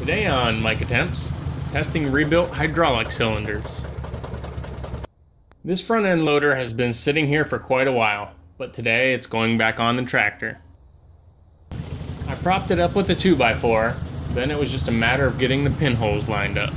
Today on Mike Attempts, testing rebuilt hydraulic cylinders. This front end loader has been sitting here for quite a while, but today it's going back on the tractor. I propped it up with a 2x4, then it was just a matter of getting the pinholes lined up.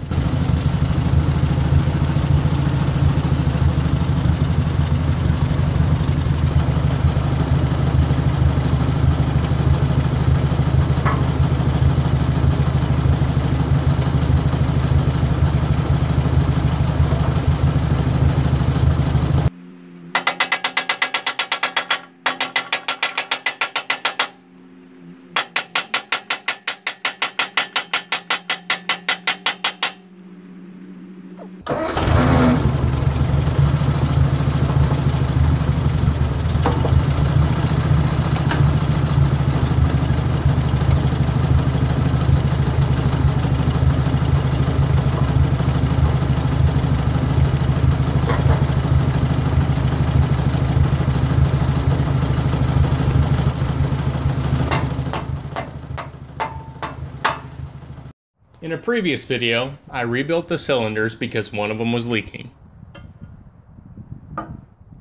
In a previous video, I rebuilt the cylinders because one of them was leaking.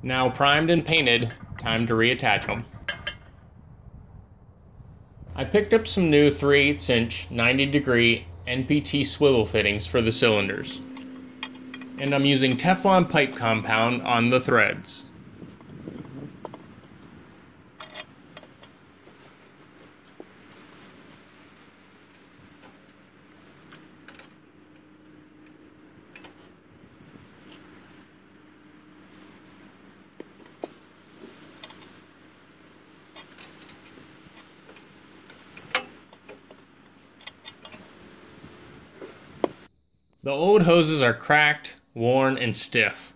Now primed and painted, time to reattach them. I picked up some new 3/8 inch 90-degree NPT swivel fittings for the cylinders. And I'm using Teflon pipe compound on the threads. The old hoses are cracked, worn, and stiff.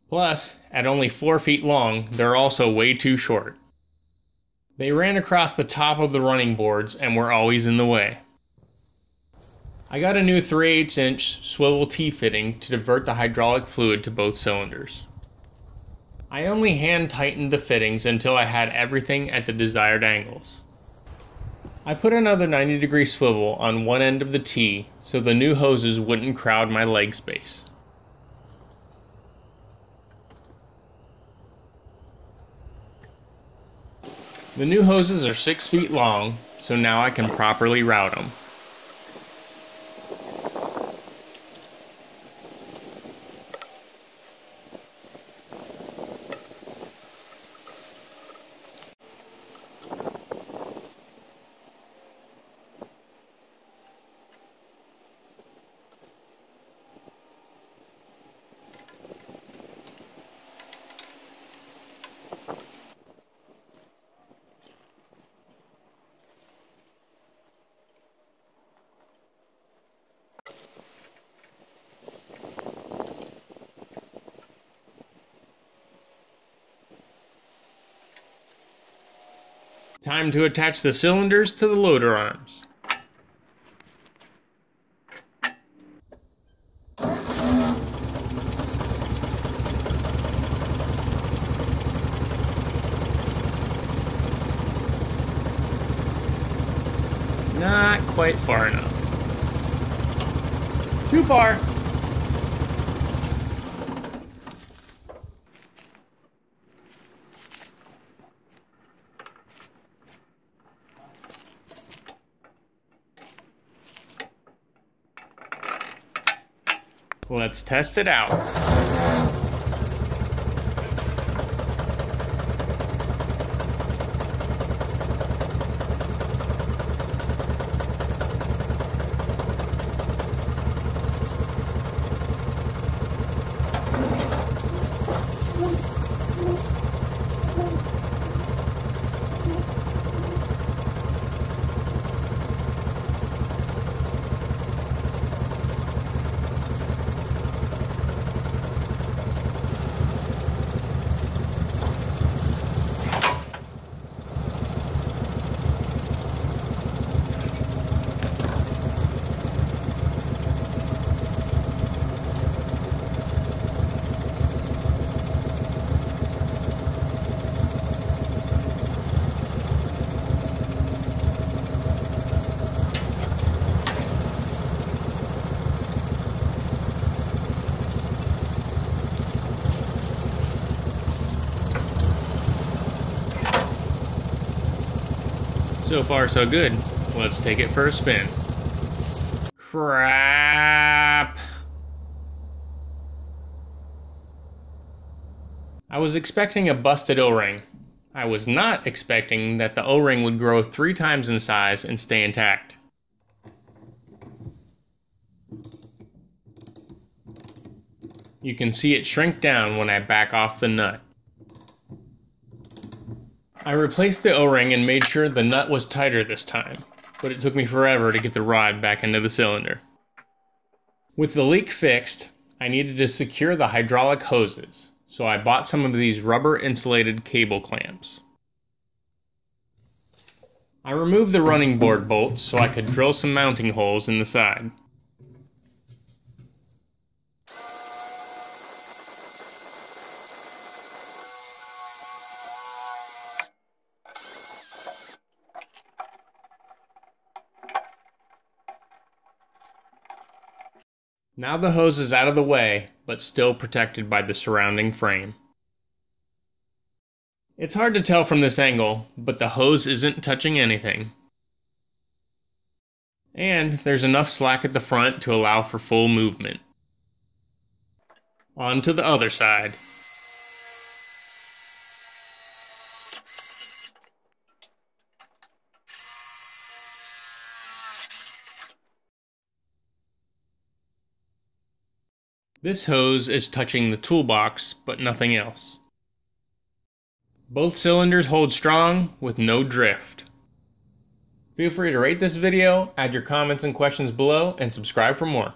Plus, at only 4 feet long, they're also way too short. They ran across the top of the running boards and were always in the way. I got a new 3/8 inch swivel T-fitting to divert the hydraulic fluid to both cylinders. I only hand tightened the fittings until I had everything at the desired angles. I put another 90-degree swivel on one end of the T so the new hoses wouldn't crowd my leg space. The new hoses are 6 feet long, so now I can properly route them. Time to attach the cylinders to the loader arms. Not quite far enough. Too far. Let's test it out. So far so good. Let's take it for a spin. Crap! I was expecting a busted O-ring. I was not expecting that the O-ring would grow 3 times in size and stay intact. You can see it shrink down when I back off the nut. I replaced the O-ring and made sure the nut was tighter this time, but it took me forever to get the rod back into the cylinder. With the leak fixed, I needed to secure the hydraulic hoses, so I bought some of these rubber insulated cable clamps. I removed the running board bolts so I could drill some mounting holes in the side. Now the hose is out of the way, but still protected by the surrounding frame. It's hard to tell from this angle, but the hose isn't touching anything. And there's enough slack at the front to allow for full movement. On to the other side. This hose is touching the toolbox, but nothing else. Both cylinders hold strong with no drift. Feel free to rate this video, add your comments and questions below, and subscribe for more.